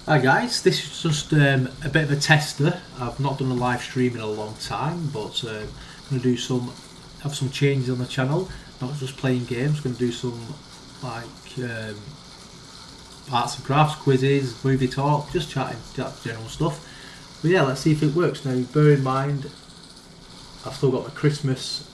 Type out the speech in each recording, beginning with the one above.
Hi guys, this is just a bit of a tester. I've not done a live stream in a long time, but I'm going to have some changes on the channel. Not just playing games. Going to do some like arts and crafts, quizzes, movie talk, just chatting, general stuff. But yeah, let's see if it works. Now, bear in mind, I've still got my Christmas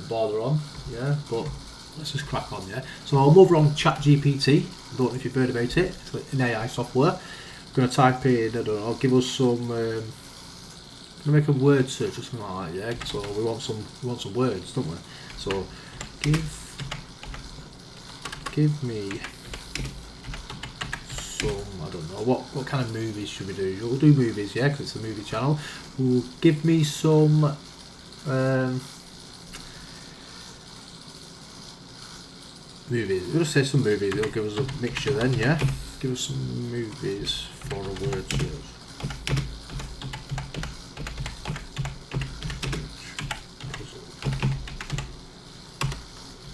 border on, yeah, but let's just crack on, yeah. So I'll move on ChatGPT. I don't know if you've heard about it. It's like an AI software. I'm going to type in, I don't know, give us some. I'm going to make a word search or something like that, yeah. So we want some words, don't we? So give me some. I don't know what kind of movies should we do. We'll do movies, yeah, because it's a movie channel. We'll give me some. Movies. We'll just say some movies. It'll give us a mixture then, yeah. Give us some movies for a word search.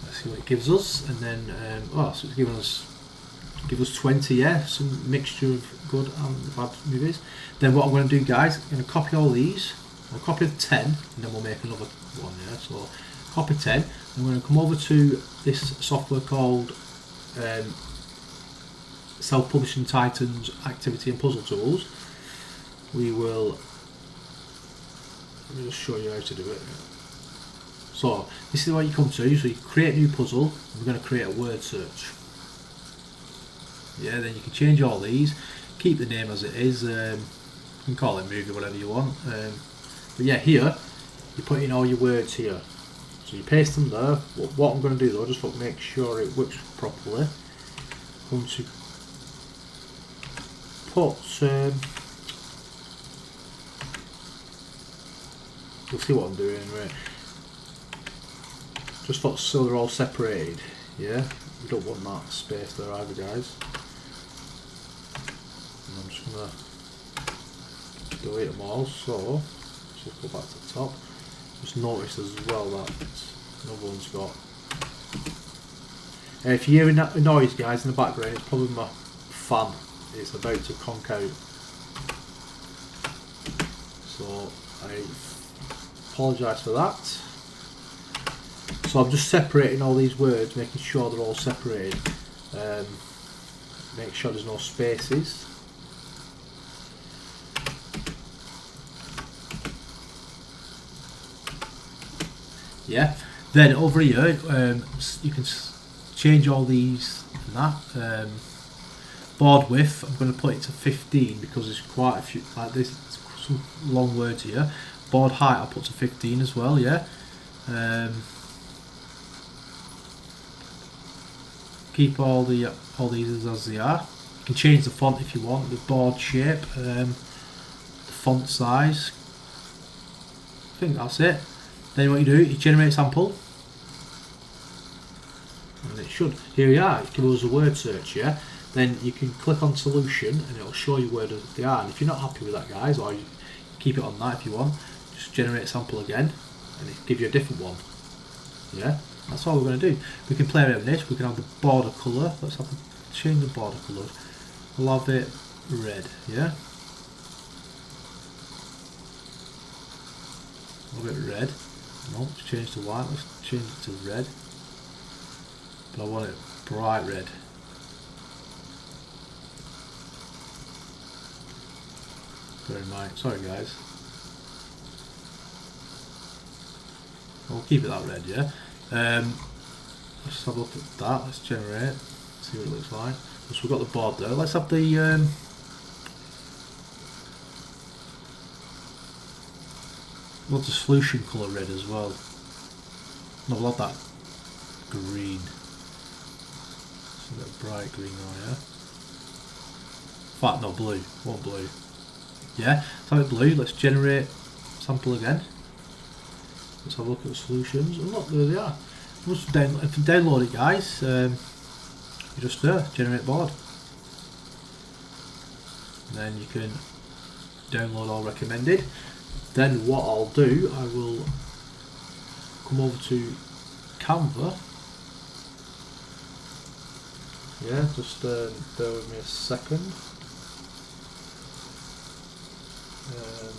Let's see what it gives us, and then so it's giving us 20, yeah. Some mixture of good and bad movies. Then what I'm going to do, guys, I'm going to copy all these. I'll copy 10, and then we'll make another one, yeah. So copy 10. I'm going to come over to this software called Self-Publishing Titans Activity and Puzzle Tools. Let me just show you how to do it. So this is what you come to. So you create a new puzzle. We're going to create a word search. Yeah, then you can change all these. Keep the name as it is. You can call it movie, whatever you want. But yeah, here you put in all your words here. So you paste them there. What I'm going to do though, just to make sure it works properly, I'm going to put you'll see what I'm doing, right? Just so they're all separated, yeah? You don't want that space there either, guys. And I'm just going to delete them all, so let's just go back to the top. Just notice as well that another one's got. If you're hearing that noise, guys, in the background, it's probably my fan. It's about to conk out. So I apologise for that. So I'm just separating all these words, making sure they're all separated. Make sure there's no spaces. Yeah. Then over here, you can change all these and that. Board width, I'm going to put it to 15 because there's quite a few, like this, some long words here. Board height, I'll put to 15 as well, yeah. Keep all these as they are. You can change the font if you want, the board shape, the font size. I think that's it. Then what you do, you generate a sample, and it should. Here we are. It gives us a word search, yeah. Then you can click on solution, and it'll show you where they are. And if you're not happy with that, guys, or you keep it on that if you want, just generate a sample again, and it gives you a different one. Yeah, that's all we're going to do. We can play around with this. We can have the border colour. Let's change the border colour. We'll have it red. Yeah. A bit red. No, let's change to white. Let's change it to red. But I want it bright red. Bear in mind. Sorry, guys. We'll keep it that red, yeah. Let's have a look at that. Let's generate. See what it looks like. So we've got the board there. Let's have the. We'll have the solution colour red as well. No, we'll have that green. So a bit bright green now, yeah. In fact, no, blue. One blue. Yeah, let's have it blue. Let's generate sample again. Let's have a look at the solutions. Oh, look, there they are. If you download it, guys, you just generate board. And then you can download all recommended. Then what I'll do, I will come over to Canva. Yeah, just bear with me a second. I'm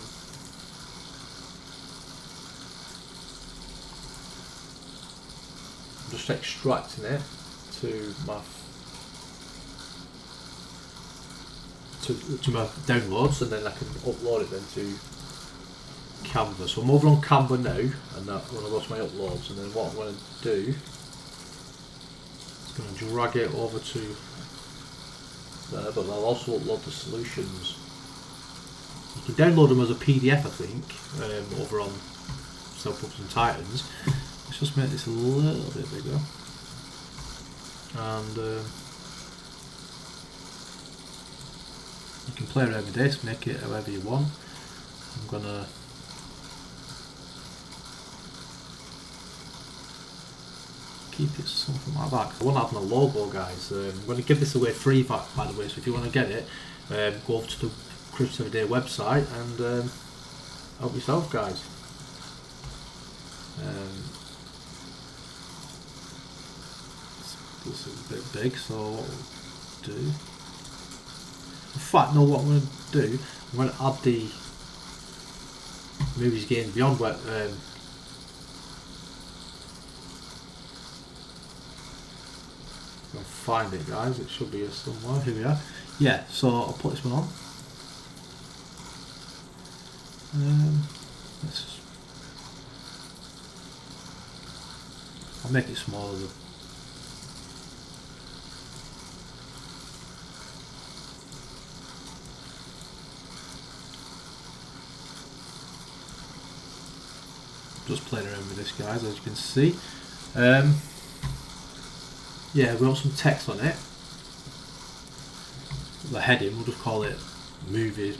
just extracting it to my to my downloads, and then I can upload it then to Canva. So I'm over on Canva now, and that when I go to my uploads, and then what I'm going to do is going to drag it over to there, but I'll also upload the solutions. You can download them as a PDF, I think, over on Self-Pubs and Titans. Let's just make this a little bit bigger, and you can play around with this, make it however you want. I'm gonna keep it something like that, 'cause I want to have my logo, guys. I'm going to give this away free, by the way, so if you want to get it, go over to the Christmas Everyday website and help yourself, guys. This is a bit big, so what we'll do, in fact, no, what I'm going to do, I'm going to add the movies, games, beyond web. I'll find it, guys. It should be here somewhere. Here we are. Yeah. So I'll put this one on. I'll make it smaller though. Just playing around with this, guys, as you can see. Yeah, we want some text on it. The heading, we'll just call it movies.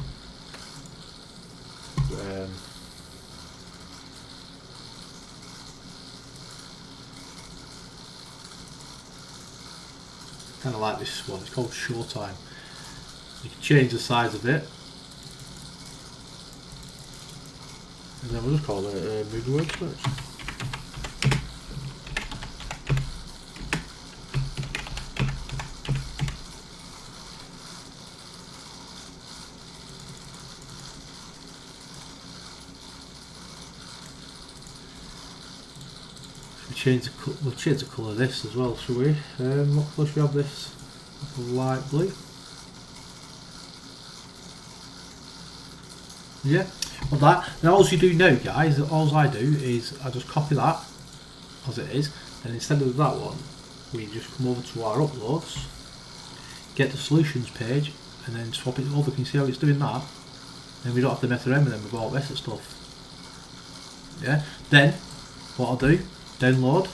Kind of like this one, it's called Showtime. You can change the size of it, and then we'll just call it Movie Word Search. We'll change the colour of this as well, shall we? What colour should we have this? Light blue. Yeah, well that. Now all you do now, guys, all I do is I just copy that as it is, and instead of that one, we just come over to our uploads, get the solutions page, and then swap it over. Can you see how it's doing that? And we don't have to mess around with them with all this and stuff. Yeah. Then what I'll do, download.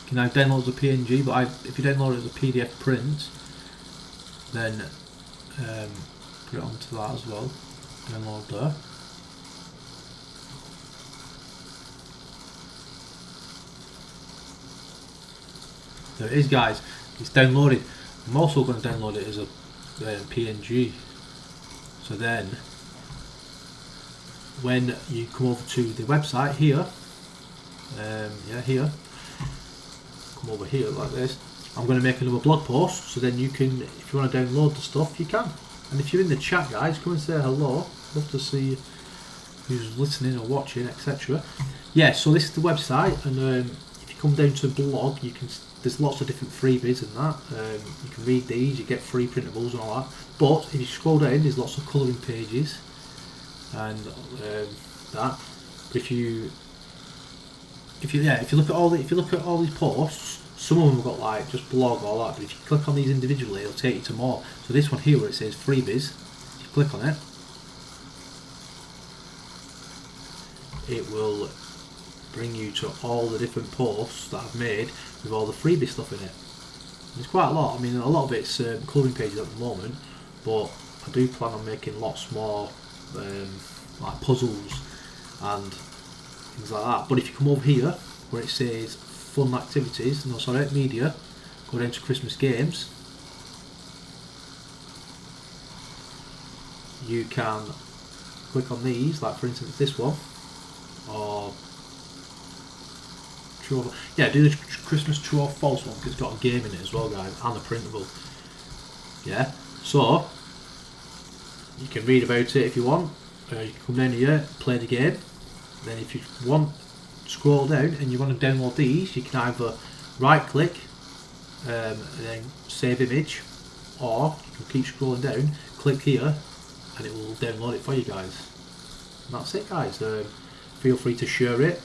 You can now download as a PNG, but if you download it as a PDF print, then put it onto that as well. Download there. There it is, guys. It's downloaded. I'm also going to download it as a PNG. So then, when you come over to the website here, here, come over here like this, I'm going to make another blog post, so then you can, if you want to download the stuff, you can. And if you're in the chat, guys, come and say hello. Love to see who's listening or watching, etc. Yeah, so this is the website, and if you come down to blog, you can. There's lots of different freebies and that. You can read these, you get free printables and all that. But if you scroll down, there's lots of colouring pages and that. But if you look at all these posts, some of them have got like just blog or all that. But if you click on these individually, it'll take you to more. So this one here where it says freebies, if you click on it, it will bring you to all the different posts that I've made with all the freebie stuff in it. There's quite a lot. I mean, a lot of it's colouring pages at the moment, but I do plan on making lots more like puzzles and things like that. But if you come over here where it says fun activities, media, go down to Christmas games, you can click on these, like for instance this one, or do the Christmas true or false one, because it's got a game in it as well, guys, and a printable. Yeah, so you can read about it if you want. You can come down here, play the game. Then if you want, scroll down and you want to download these, you can either right click and then save image, or you can keep scrolling down, click here, and it will download it for you guys. And that's it, guys. Feel free to share it.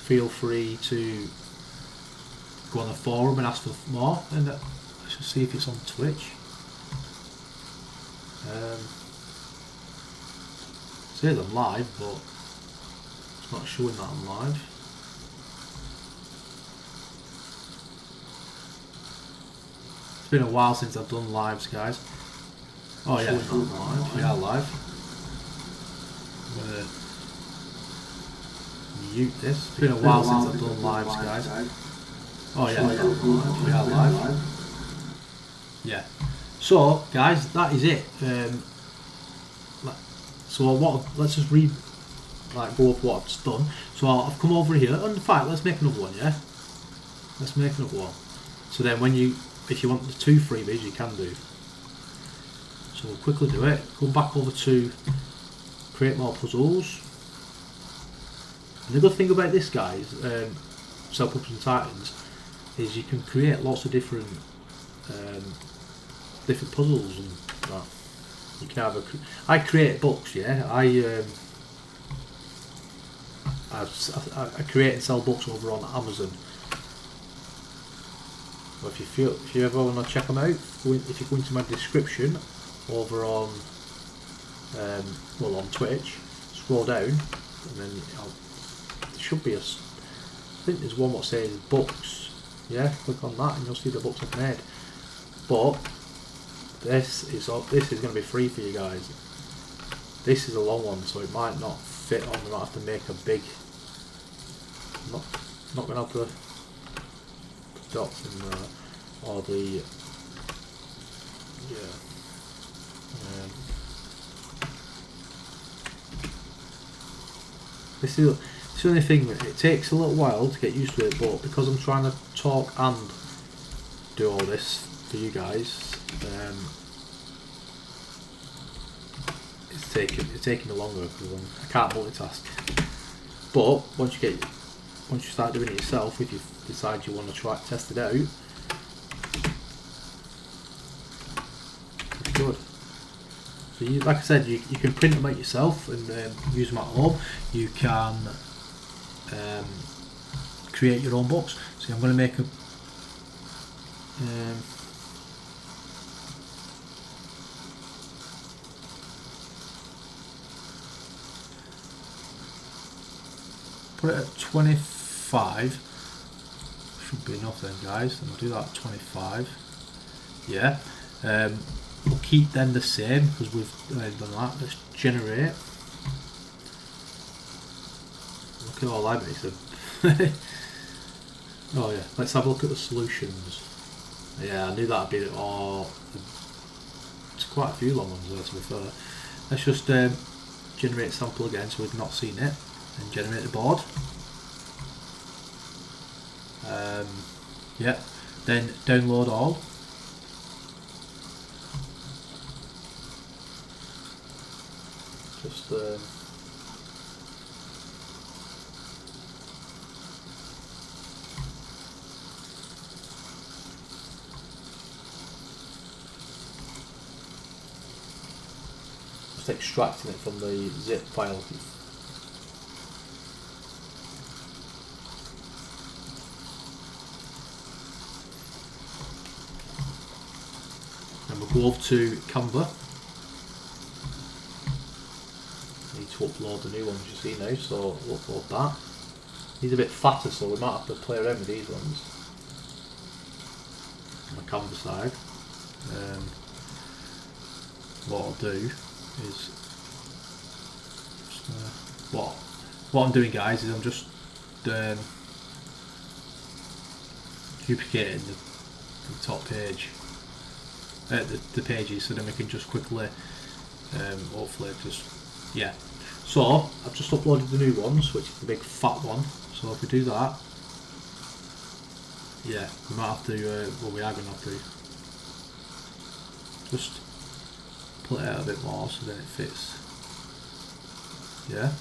Feel free to go on the forum and ask for more. And let's just see if it's on Twitch. It says I'm live, but it's not showing that I'm live. It's been a while since I've done lives, guys. Oh yeah, I'm live. We are live. I'm gonna mute this. It's been a while since I've done lives, guys. Oh yeah, we are live. Yeah. So, guys, that is it. So let's just go over what I've done. So I've come over here, and in fact, let's make another one, yeah? Let's make another one. So then if you want the 2 freebies, you can do. So we'll quickly do it. Go back over to create more puzzles. And the good thing about this, guys, Self-Publishing Titans, is you can create lots of different puzzles and that. You can have I create books, yeah. I create and sell books over on Amazon. But if you ever want to check them out, if you go into my description over on on Twitch, scroll down, and then there should be I think there's one that says books. Yeah, click on that and you'll see the books I've made. But this is going to be free for you guys. This is a long one, so it might not fit on. We might have to make a big. Not going to have the dots in there, or the this is the only thing. It takes a little while to get used to it, but because I'm trying to talk and do all this for you guys, it's taking me longer because I can't multitask. But once you start doing it yourself, if you decide you want to test it out, it's good. So like I said, you can print them out yourself and use them at home. You can create your own books. So I'm going to make a put it at 25. Should be enough then, guys. And we'll do that at 25. Yeah. We'll keep them the same because we've done that. Let's generate. Look at all I made. Oh yeah. Let's have a look at the solutions. Yeah, I knew that'd be it's quite a few long ones there, to be fair. Let's just generate sample again so we've not seen it, and generate the board. Yeah, then download all. Just extracting it from the zip file. And we'll go over to Canva. Need to upload the new ones you see now, so we'll upload that. These are a bit fatter, so we might have to play around with these ones on the Canva side. What I'll do is what I'm doing, guys, is I'm just duplicating the top page, the pages, so then we can just quickly hopefully just so I've just uploaded the new ones, which is the big fat one. So if we do that, we might have to we are going to have to just pull it out a bit more so then it fits. Yeah,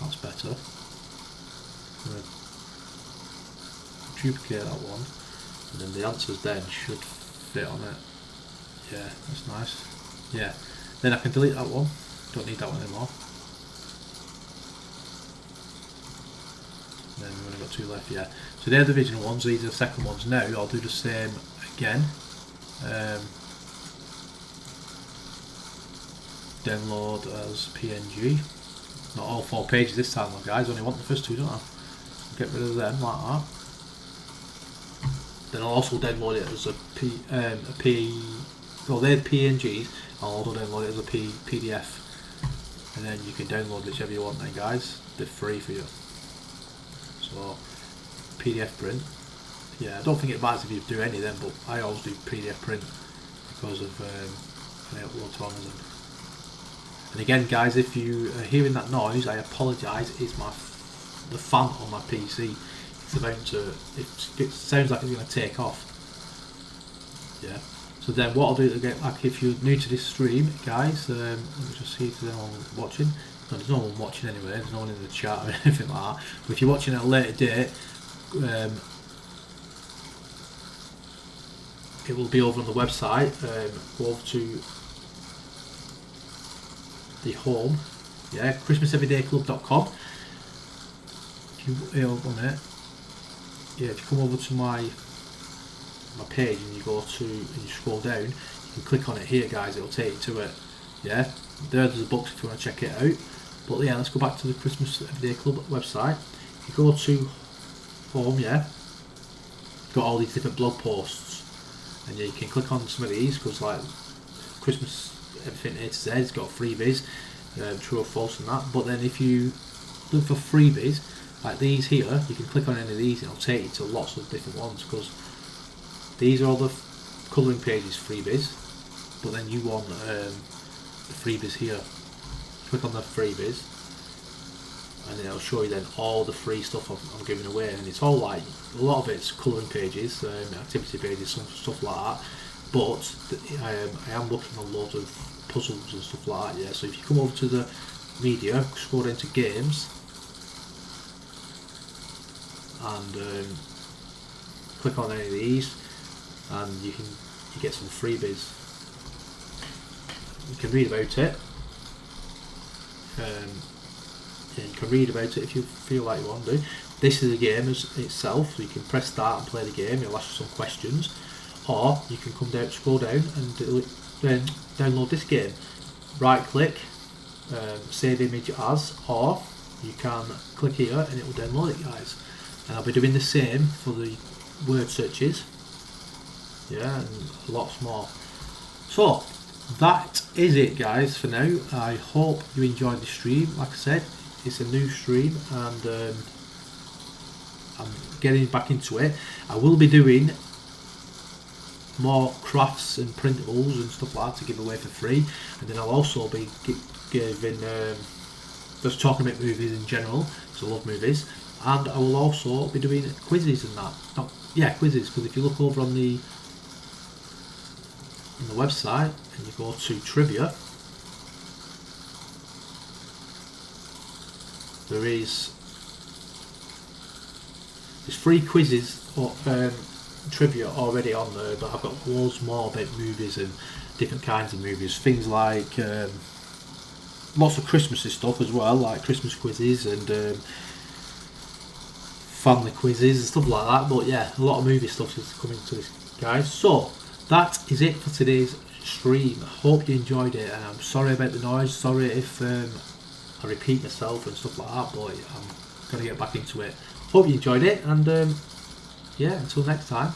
that's better. I'm going to duplicate that one, and then the answers then should fit on it. Yeah, that's nice. Yeah, then I can delete that one. Don't need that one anymore. Then we've only got 2 left. Yeah. So they're the original ones. These are the second ones. Now I'll do the same again. Download as PNG. Not all 4 pages this time, though, guys. Only want the first 2, don't I? Get rid of them like that. Then I'll also download it as well, they're PNGs. I'll also download it as a PDF, and then you can download whichever you want. Then, guys, they're free for you. So PDF print. Yeah, I don't think it matters if you do any of them, but I always do PDF print because of I upload to Amazon. And again, guys, if you are hearing that noise, I apologise. It's the fan on my PC. It's about to. It sounds like it's going to take off. Yeah. So then, what I'll do again, like if you're new to this stream, guys, let me just see if there's anyone watching. No, there's no one watching anyway. There's no one in the chat or anything like that. But if you're watching at a later date, it will be over on the website. Go over to the home, yeah, christmaseverydayclub.com. If you on it, yeah, if you come over to my page and you go to and you scroll down, you can click on it here, guys. It'll take you to it. Yeah, there's the books if you want to check it out. But yeah, let's go back to the Christmas Everyday Club website. You go to home, yeah, you've got all these different blog posts, and yeah, you can click on some of these because like Christmas everything A to Z, it's got freebies, true or false and that. But then if you look for freebies like these here, you can click on any of these and it'll take you to lots of different ones, because these are all the colouring pages freebies, but then you want the freebies here. Click on the freebies and it'll show you then all the free stuff I'm giving away, and it's all like, a lot of it's colouring pages, activity pages, some stuff like that, but I am looking on loads of puzzles and stuff like that. Yeah, so if you come over to the media, scroll down to games, and click on any of these, and you get some freebies. You can read about it. Yeah, you can read about it if you feel like you want to. This is a game itself, so you can press start and play the game. It'll ask you some questions, or you can come down, scroll down, and then download this game. Right click, save image as, or you can click here and it will download it, guys. And I'll be doing the same for the word searches, yeah, and lots more. So that is it, guys, for now. I hope you enjoyed the stream. Like I said, it's a new stream and I'm getting back into it. I will be doing more crafts and printables and stuff like that to give away for free, and then I'll also be giving just talking about movies in general, because I love movies, and I will also be doing quizzes and that. Quizzes, because if you look over on the website and you go to trivia, there's 3 quizzes or trivia already on there, but I've got loads more about movies and different kinds of movies, things like lots of Christmassy stuff as well, like Christmas quizzes and family quizzes and stuff like that. But yeah, a lot of movie stuff is coming to this, guys. So that is it for today's stream. I hope you enjoyed it, and I'm sorry about the noise, sorry if I repeat myself and stuff like that, but I'm going to get back into it. Hope you enjoyed it, and yeah, until next time.